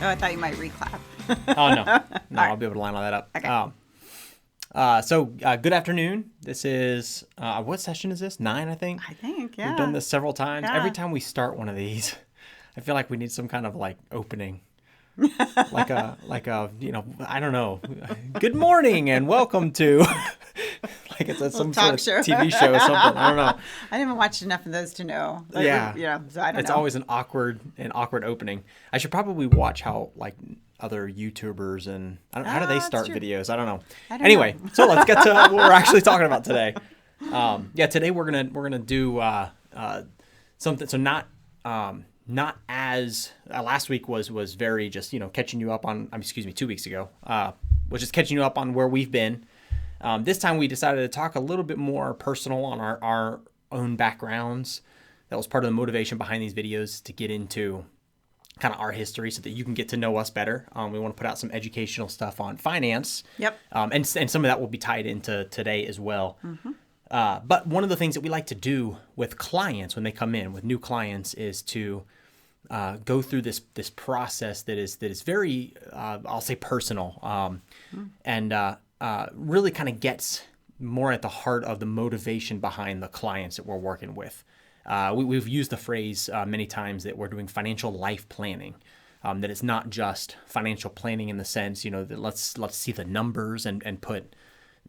Oh, I thought you might reclap. Oh, no. No, right. I'll be able to line all that up. Okay. So good afternoon. This is, what session is this? 9, I think? I think, yeah. We've done this several times. Yeah. Every time we start one of these, I feel like we need some kind of like opening. like a, I don't know. Good morning and welcome to, like it's some talk sort of show. TV show or something. I don't know. I didn't watch enough of those to know. Like, Yeah. So I don't It's know. always an awkward opening. I should probably watch how like other YouTubers and how do they that's start true. videos? I don't know. I don't Anyway, know. so let's get to what we're actually talking about today. Today we're gonna do something. So not as last week was very just catching you up on. 2 weeks ago was just catching you up on where we've been. This time we decided to talk a little bit more personal on our own backgrounds. That was part of the motivation behind these videos, to get into kind of our history so that you can get to know us better. We want to put out some educational stuff on finance. Yep. And some of that will be tied into today as well. But one of the things that we like to do with clients when they come in, with new clients, is to go through this process that is very, I'll say, personal, and really kind of gets more at the heart of the motivation behind the clients that we're working with. We've used the phrase many times that we're doing financial life planning. That it's not just financial planning in the sense, that let's see the numbers and put,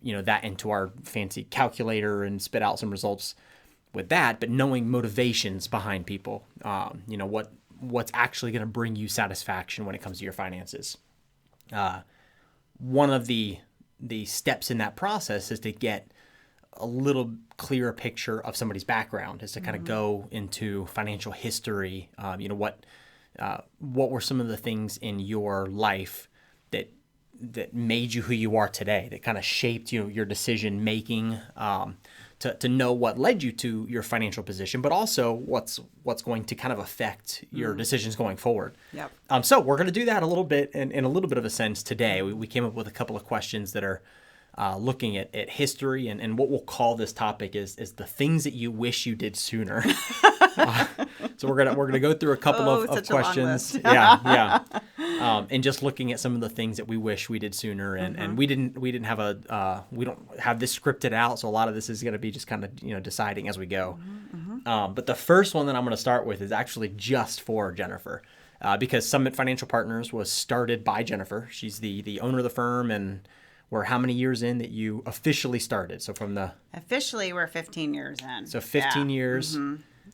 that into our fancy calculator and spit out some results with that, but knowing motivations behind people, what's actually going to bring you satisfaction when it comes to your finances. One of the steps in that process is to get a little clearer picture of somebody's background, is to kind of go into financial history. What were some of the things in your life that made you who you are today, that kind of shaped your decision making, to know what led you to your financial position, but also what's going to kind of affect your decisions going forward. Yep. So we're going to do that a little bit in a little bit of a sense today. We came up with a couple of questions that are looking at history, and what we'll call this topic is the things that you wish you did sooner. So we're gonna go through a couple of questions. And just looking at some of the things that we wish we did sooner, and we didn't have we don't have this scripted out, so a lot of this is going to be just kind of deciding as we go. But the first one that I'm going to start with is actually just for Jennifer, because Summit Financial Partners was started by Jennifer. She's the owner of the firm, and we're how many years in that you officially started? So Officially, we're 15 years in. So 15 years.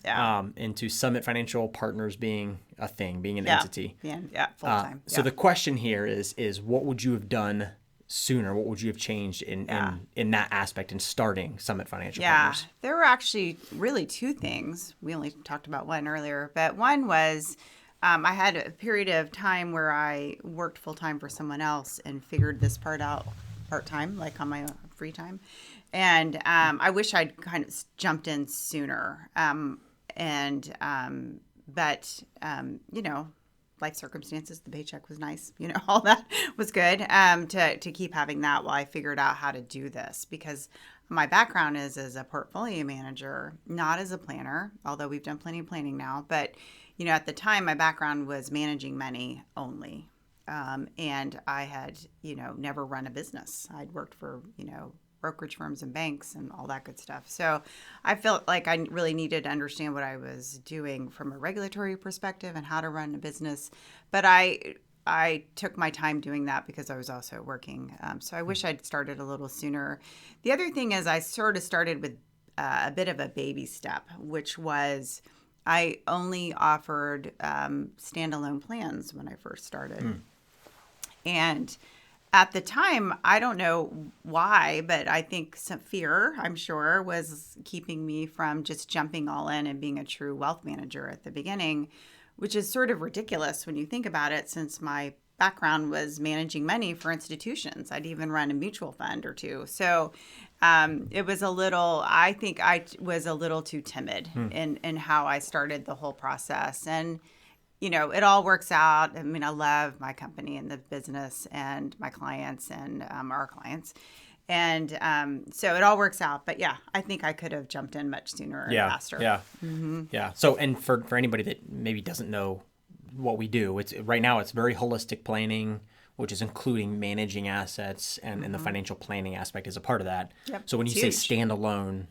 Yeah. Into Summit Financial Partners being a thing, being an entity. Yeah, full time. So the question here is what would you have done sooner? What would you have changed in that aspect in starting Summit Financial Partners? There were actually really two things. We only talked about one earlier, but one was I had a period of time where I worked full time for someone else and figured this part out part-time, like on my free time. And I wish I'd kind of jumped in sooner. But life circumstances, the paycheck was nice, all that was good, to keep having that while I figured out how to do this, because my background is as a portfolio manager, not as a planner, although we've done plenty of planning now. But, at the time, my background was managing money only. And I had, never run a business. I'd worked for, brokerage firms and banks and all that good stuff. So I felt like I really needed to understand what I was doing from a regulatory perspective and how to run a business. But I took my time doing that because I was also working. So I wish I'd started a little sooner. The other thing is I sort of started with a bit of a baby step, which was I only offered standalone plans when I first started. And at the time, I don't know why, but I think some fear, I'm sure, was keeping me from just jumping all in and being a true wealth manager at the beginning, which is sort of ridiculous when you think about it, since my background was managing money for institutions. I'd even run a mutual fund or two. So it was I think I was a little too timid in how I started the whole process. And it all works out. I mean, I love my company and the business and my clients and our clients. And so it all works out. But yeah, I think I could have jumped in much sooner and faster. Yeah. So, and for anybody that maybe doesn't know what we do. It's right now it's very holistic planning, which is including managing assets, and the financial planning aspect is a part of that. Yep, So when you it's say huge. standalone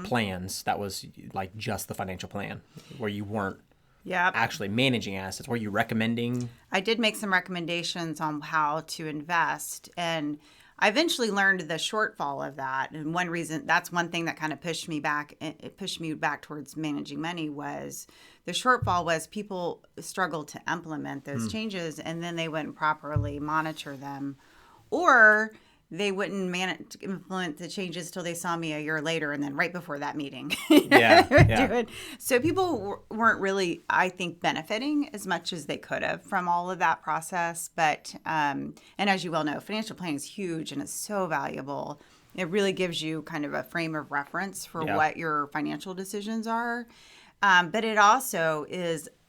plans, that was like just the financial plan where you weren't Yep. actually managing assets. Were you recommending? I did make some recommendations on how to invest, and I eventually learned the shortfall of that. And one reason, that's one thing that kind of pushed me back, it pushed me back towards managing money, was the shortfall was people struggled to implement those changes, and then they wouldn't properly monitor them, or they wouldn't implement the changes till they saw me a year later, and then right before that meeting. Yeah, do yeah. it. So people weren't really, I think, benefiting as much as they could have from all of that process. But, and as you well know, financial planning is huge and it's so valuable. It really gives you kind of a frame of reference for Yeah. what your financial decisions are. But it also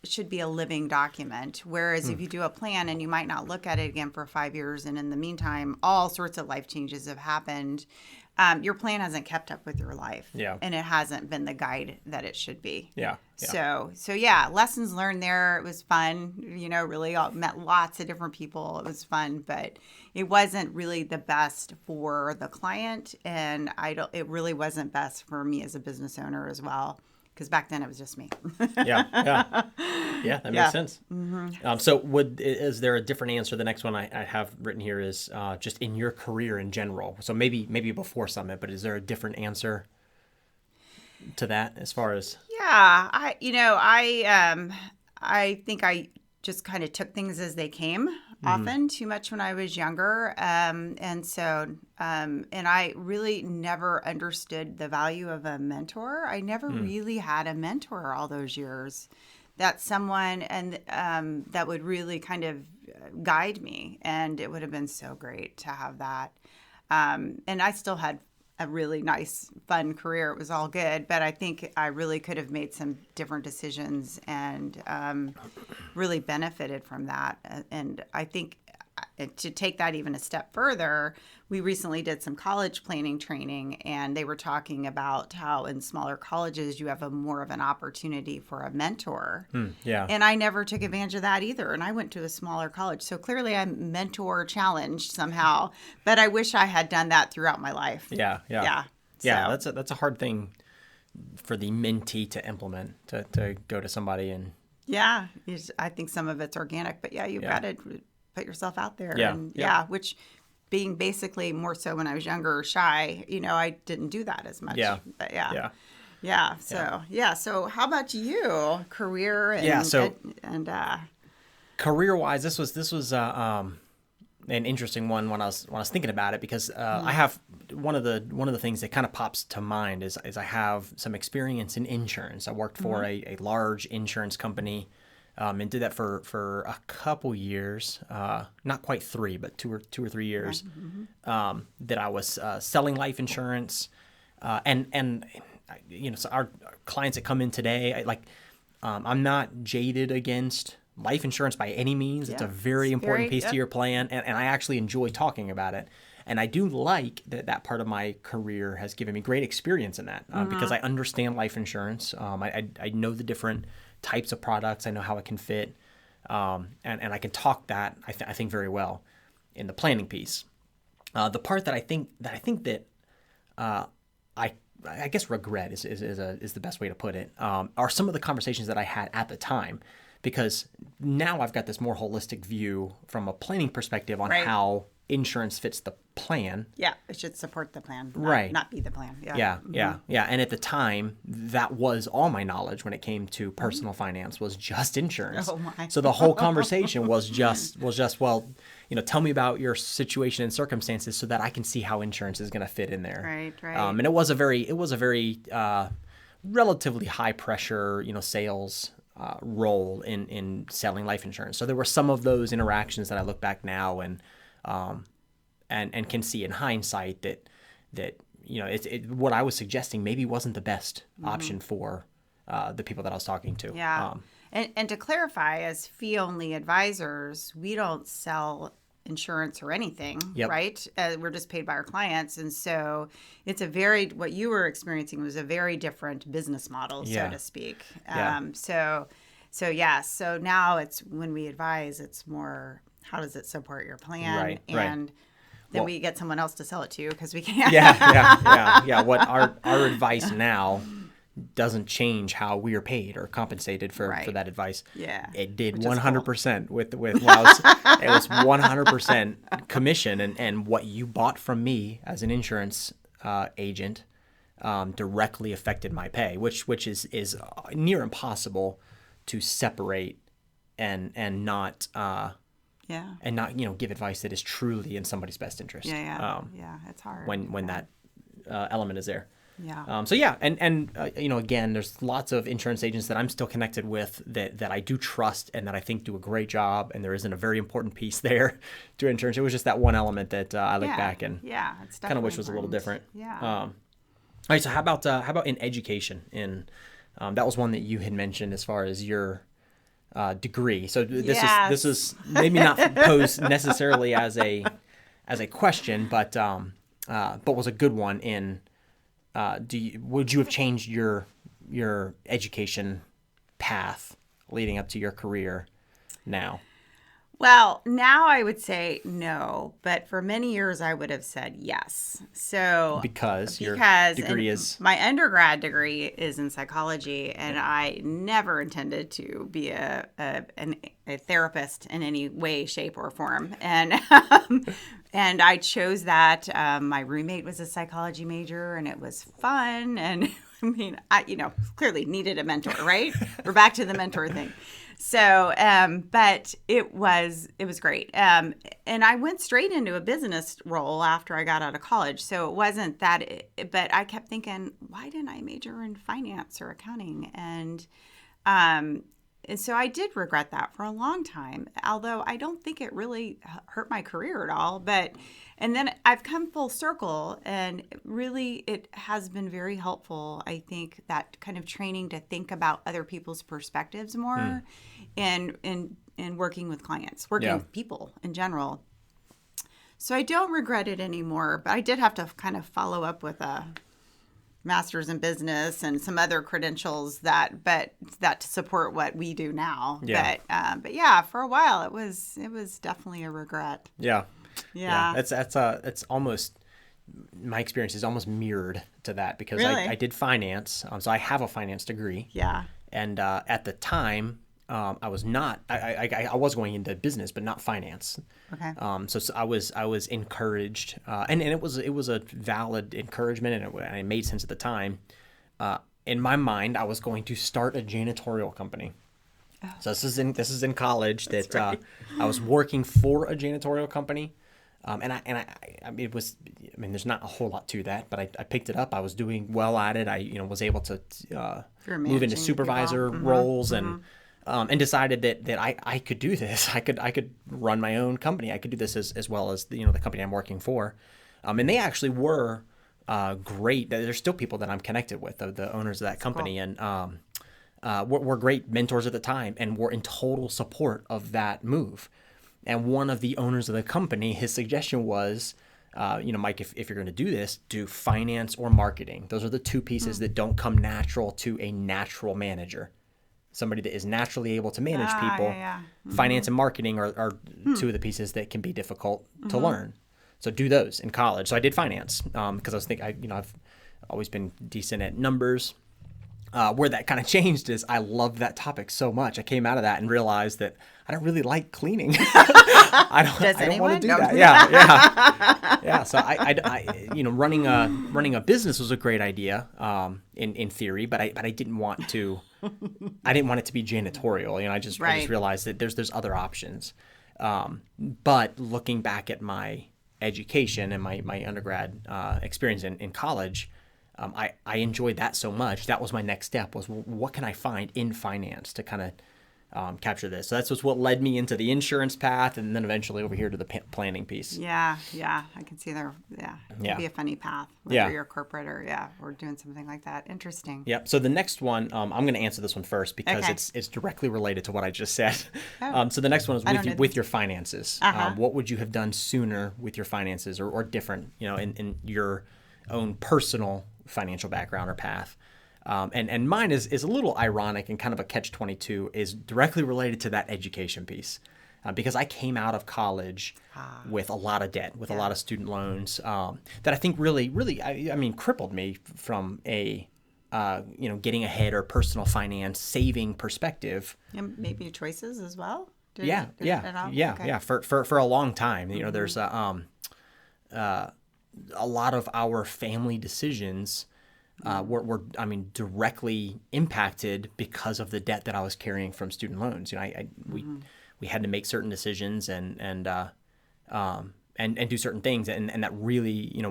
should be a living document. Whereas if you do a plan and you might not look at it again for 5 years, and in the meantime, all sorts of life changes have happened, your plan hasn't kept up with your life. Yeah. And it hasn't been the guide that it should be. Yeah. So yeah, lessons learned there. It was fun. Really met lots of different people. It was fun, but it wasn't really the best for the client, and it really wasn't best for me as a business owner as well. Because back then it was just me. Yeah, that makes sense. So, is there a different answer? The next one I have written here is just in your career in general. So maybe before Summit, but is there a different answer to that as far as? Yeah, I think I just kind of took things as they came. Often too much when I was younger, and I really never understood the value of a mentor. I never really had a mentor all those years. That's someone that would really kind of guide me, and it would have been so great to have that. And I still had a really nice, fun career. It was all good, but I think I really could have made some different decisions and really benefited from that. And I think to take that even a step further, we recently did some college planning training, and they were talking about how in smaller colleges you have more of an opportunity for a mentor. Yeah. And I never took advantage of that either. And I went to a smaller college. So clearly I'm mentor challenged somehow, but I wish I had done that throughout my life. Yeah. So, That's a hard thing for the mentee to implement, to go to somebody and. yeah, I think some of it's organic, but yeah, you've got to put yourself out there. Yeah. And which being basically more so when I was younger or shy, I didn't do that as much. Yeah. But Yeah. So how about you? Career and Career-wise, this was an interesting one when I was thinking about it, because I have one of the things that kind of pops to mind is I have some experience in insurance. I worked for a large insurance company, and did that for a couple years, not quite 3, but two or 3 years. That I was selling life insurance, and so our clients that come in today, I'm not jaded against life insurance by any means. It's a very important piece to your plan, and I actually enjoy talking about it. And I do like that part of my career has given me great experience in that, because I understand life insurance. I know the different types of products. I know how it can fit, and I can talk that I think very well in the planning piece. The part that I think that I guess regret is the best way to put it, are some of the conversations that I had at the time, because now I've got this more holistic view from a planning perspective on how insurance fits the plan. Yeah, it should support the plan, not be the plan. Yeah. And at the time, that was all my knowledge when it came to personal finance, was just insurance. Oh my. So the whole conversation was just well, tell me about your situation and circumstances so that I can see how insurance is going to fit in there. Right. And it was a very relatively high pressure, sales role in selling life insurance. So there were some of those interactions that I look back now and can see in hindsight that what I was suggesting maybe wasn't the best option for the people that I was talking to. Yeah. And to clarify, as fee-only advisors, we don't sell insurance or anything, right? We're just paid by our clients. And so it's what you were experiencing was a very different business model, so to speak. So yeah, so now it's when we advise, it's more how does it support your plan, Right. and then Well, we get someone else to sell it to you because we can't. yeah. What our advice now doesn't change how we are paid or compensated for Right. that advice. Yeah. It did Which is cool. 100% with when I was, it was 100% commission, and what you bought from me as an insurance agent directly affected my pay, which is near impossible to separate and not Yeah. give advice that is truly in somebody's best interest. Yeah. It's hard. When that element is there. Yeah. So yeah, and again, there's lots of insurance agents that I'm still connected with that I do trust and that I think do a great job, and there isn't a very important piece there to insurance. It was just that one element that I look back and it's kind of wish definitely was a little different. Yeah. All right, so how about in education? That was one that you had mentioned as far as your degree. So this is maybe not posed necessarily as a question, but was a good one in. Would you have changed your education path leading up to your career now? Well, now I would say no, but for many years I would have said yes. So Because your degree is my undergrad degree is in psychology, and I never intended to be a therapist in any way, shape, or form, and and I chose that. My roommate was a psychology major, and it was fun, and I mean, I clearly needed a mentor, right? We're back to the mentor thing. So, but it was great. And I went straight into a business role after I got out of college. So it wasn't that, but I kept thinking, why didn't I major in finance or accounting? And so I did regret that for a long time, although I don't think it really hurt my career at all. And then I've come full circle, and really it has been very helpful. I think that kind of training to think about other people's perspectives more and working with clients, working with people in general. So I don't regret it anymore, but I did have to kind of follow up with a master's in business and some other credentials that to support what we do now. Yeah. But yeah, for a while it was definitely a regret. Yeah. Yeah. It's almost, my experience is almost mirrored to that because Really? I did finance. So I have a finance degree. Yeah. And at the time, I was not. I was going into business, but not finance. Okay. So I was encouraged, and it was a valid encouragement, and it made sense at the time. In my mind, I was going to start a janitorial company. Oh. So this is in college that right. I was working for a janitorial company. It was, I mean, there's not a whole lot to that, but I picked it up. I was doing well at it. I, was able to move into supervisor roles and decided that I could do this. I could run my own company. I could do this as well as the company I'm working for. And they actually were great. There's still people that I'm connected with, the owners of that company, cool. And were great mentors at the time and were in total support of that move. And one of the owners of the company, his suggestion was, Mike, if you're going to do this, do finance or marketing. Those are the two pieces that don't come natural to a natural manager. Somebody that is naturally able to manage people. Yeah. Mm-hmm. Finance and marketing are two of the pieces that can be difficult to learn. So do those in college. So I did finance because I was thinking, I've always been decent at numbers. Where that kind of changed is I loved that topic so much. I came out of that and realized that I don't really like cleaning. I don't want to do that. Yeah. So I running a business was a great idea in theory, but I didn't want to. I didn't want it to be janitorial. I just realized that there's other options. But looking back at my education and my undergrad experience in college. I enjoyed that so much. That was my next step was what can I find in finance to kind of capture this. So that's what led me into the insurance path and then eventually over here to the planning piece. Yeah. I can see there. Yeah. It could be a funny path whether you're corporate or doing something like that. Interesting. Yeah. So the next one, I'm going to answer this one first because it's directly related to what I just said. Oh. So the next one is with your finances. What would you have done sooner with your finances or different, in your own personal financial background or path. And mine is a little ironic and kind of a catch-22, is directly related to that education piece. Because I came out of college with a lot of debt, with a lot of student loans, that I think really, I mean, crippled me from a, getting ahead or personal finance saving perspective. And maybe choices as well. Yeah. For a long time, there's a lot of our family decisions were directly impacted because of the debt that I was carrying from student loans. We had to make certain decisions and do certain things, and that really,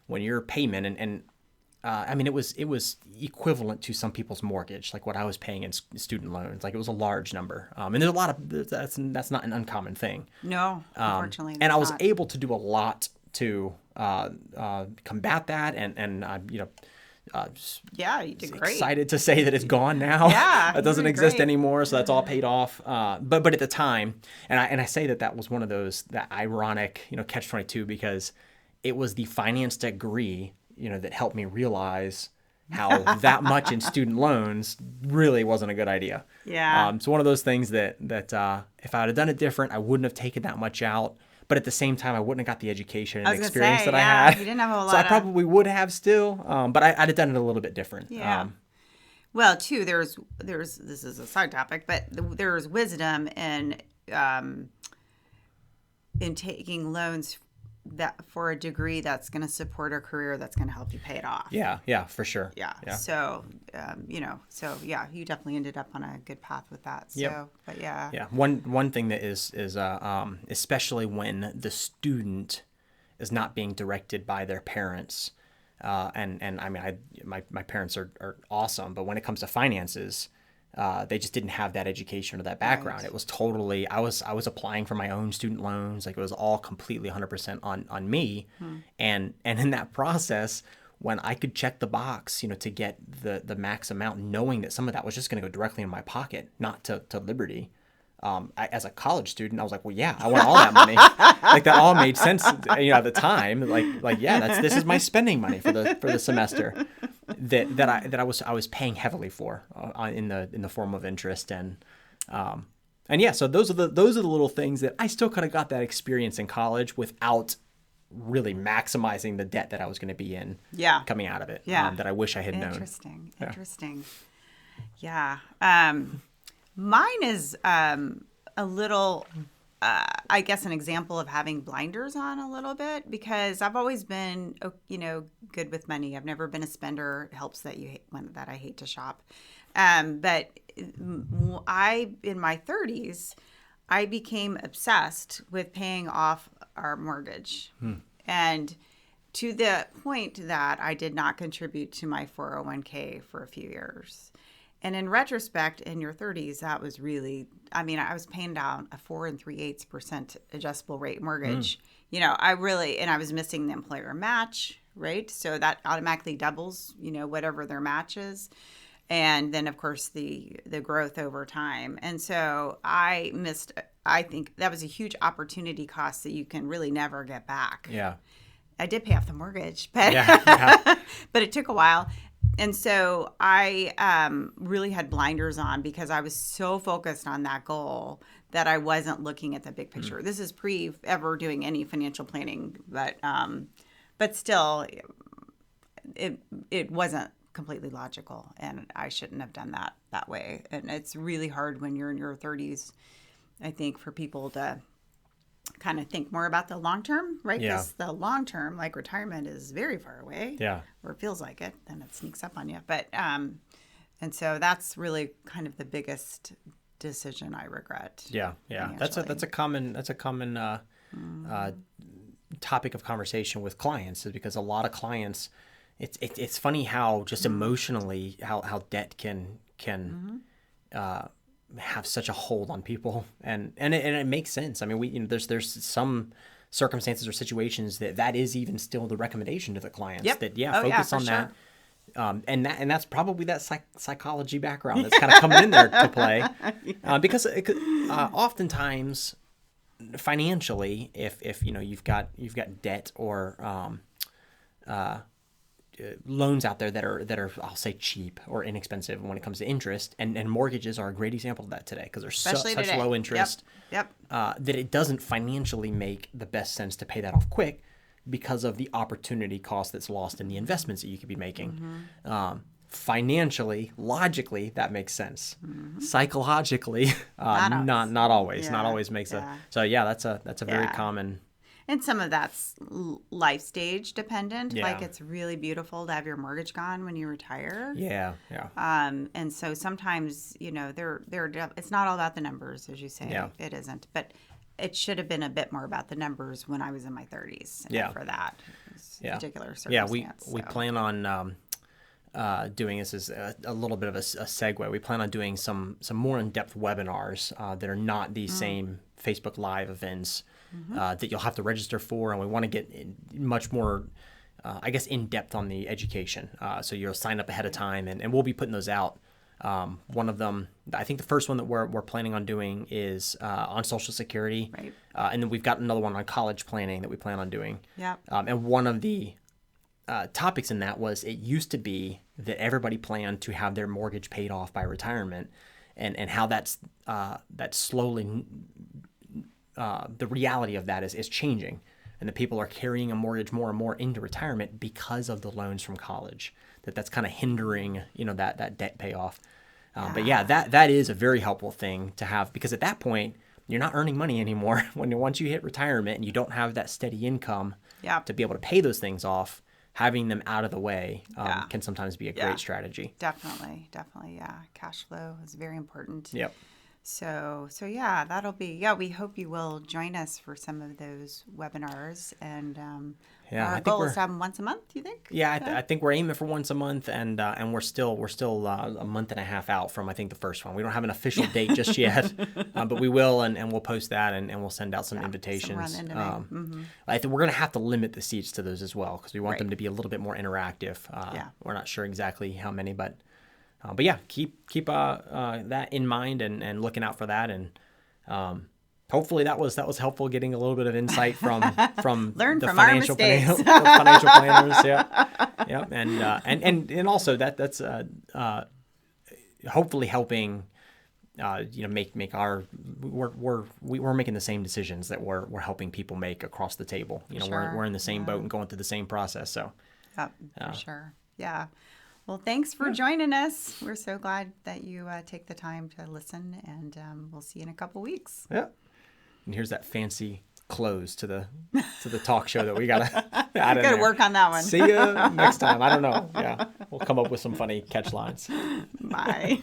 when your payment it was equivalent to some people's mortgage, like what I was paying in student loans. Like, it was a large number, and there's a lot of that's not an uncommon thing. No, unfortunately, and I was able to do a lot to combat that, and you did great. Excited to say that it's gone now. Yeah, it doesn't exist anymore, so that's all paid off. But at the time, and I say that was one of those, that ironic, catch-22, because it was the finance degree, that helped me realize how that much in student loans really wasn't a good idea. Yeah. So one of those things that if I had done it different, I wouldn't have taken that much out. But at the same time, I wouldn't have got the education and experience that I had. You didn't have a whole lot. So I probably would have still, but I'd have done it a little bit different. Yeah. Well, too, there's this is a side topic, but there's wisdom in taking loans that for a degree that's going to support a career that's going to help you pay it off. Yeah, for sure. Yeah. So, you definitely ended up on a good path with that. So, yep. But yeah. Yeah. One thing that is especially when the student is not being directed by their parents, and I mean, my parents are awesome, but when it comes to finances, they just didn't have that education or that background. Right. It was totally, I was applying for my own student loans. Like, it was all completely 100% on me. And in that process, when I could check the box, to get the max amount, knowing that some of that was just going to go directly in my pocket, not to Liberty. As a college student, I was like, well, yeah, I want all that money. Like, that all made sense, at the time. This is my spending money for the semester that I was paying heavily for in the form of interest, and yeah. So those are the little things that I still kind of got that experience in college without really maximizing the debt that I was going to be in. Yeah. Coming out of it. Yeah. That I wish I had known. Interesting. Yeah. Mine is a little, I guess, an example of having blinders on a little bit, because I've always been, good with money. I've never been a spender. It helps that that I hate to shop. But in my 30s, I became obsessed with paying off our mortgage. And to the point that I did not contribute to my 401k for a few years. And in retrospect, in your 30s, that was really, I was paying down a 4 3/8% adjustable rate mortgage. I was missing the employer match, right? So that automatically doubles, whatever their match is. And then, of course, the growth over time. And so I think that was a huge opportunity cost that you can really never get back. Yeah. I did pay off the mortgage, but but it took a while. And so I really had blinders on because I was so focused on that goal that I wasn't looking at the big picture. This is pre ever doing any financial planning, but still, it wasn't completely logical, and I shouldn't have done that way. And it's really hard when you're in your 30s, I think, for people to kind of think more about the long term, right? Because the long term, like retirement, is very far away. Yeah. Or it feels like it, then it sneaks up on you. But and so that's really kind of the biggest decision I regret. Yeah. That's a common topic of conversation with clients, is because a lot of clients, it's funny how just emotionally how debt can have such a hold on people, and it makes sense. I mean, there's some circumstances or situations that is even still the recommendation to the clients. Yep. That focus on sure. that. And that's probably that psychology background that's kind of coming in there to play, because oftentimes financially, if you've got debt or loans out there that are I'll say cheap or inexpensive when it comes to interest, and mortgages are a great example of that today because they're Especially such today. low interest. Yep. That it doesn't financially make the best sense to pay that off quick because of the opportunity cost that's lost in the investments that you could be making. Financially, logically, that makes sense. Psychologically, not always. Yeah. Not always makes Yeah. So yeah, that's a very Yeah. common. And some of that's life stage dependent. Yeah. Like it's really beautiful to have your mortgage gone when you retire. Yeah. And so sometimes, it's not all about the numbers, as you say. Yeah. It isn't. But it should have been a bit more about the numbers when I was in my 30s. Yeah. For that Yeah. particular Yeah, circumstance. we plan on doing this as a little bit of a segue. We plan on doing some more in-depth webinars that are not these same Facebook Live events that you'll have to register for, and we want to get much more, in-depth on the education. So you'll sign up ahead of time, and we'll be putting those out. One of them, I think the first one that we're planning on doing is on Social Security. Right. And then we've got another one on college planning that we plan on doing. Yeah. And one of the topics in that was it used to be that everybody planned to have their mortgage paid off by retirement, and how that's slowly the reality of that is changing, and that people are carrying a mortgage more and more into retirement because of the loans from college. That's kind of hindering that debt payoff. But yeah, that is a very helpful thing to have, because at that point you're not earning money anymore. Once you hit retirement and you don't have that steady income to be able to pay those things off, having them out of the way can sometimes be a great strategy. Definitely. Yeah. Cash flow is very important. Yep. So yeah, we hope you will join us for some of those webinars. And I our think goal is to have them once a month, you think? Yeah, I think we're aiming for once a month, and we're still a month and a half out from, I think, the first one. We don't have an official date just yet, but we will, and we'll post that, and we'll send out some invitations. I think we're going to have to limit the seats to those as well, because we want them to be a little bit more interactive. We're not sure exactly how many, but yeah, keep that in mind and looking out for that, and hopefully that was helpful, getting a little bit of insight from Learn the from financial our mistakes. the financial planners, yeah, and also that's hopefully helping make our we're making the same decisions that we're helping people make across the table. We're in the same boat and going through the same process. So for sure, yeah. Well, thanks for joining us. We're so glad that you take the time to listen, and we'll see you in a couple weeks. Yeah. And here's that fancy close to the talk show that we gotta add in Gotta there. work on that one. See you next time. I don't know. Yeah, we'll come up with some funny catch lines. Bye.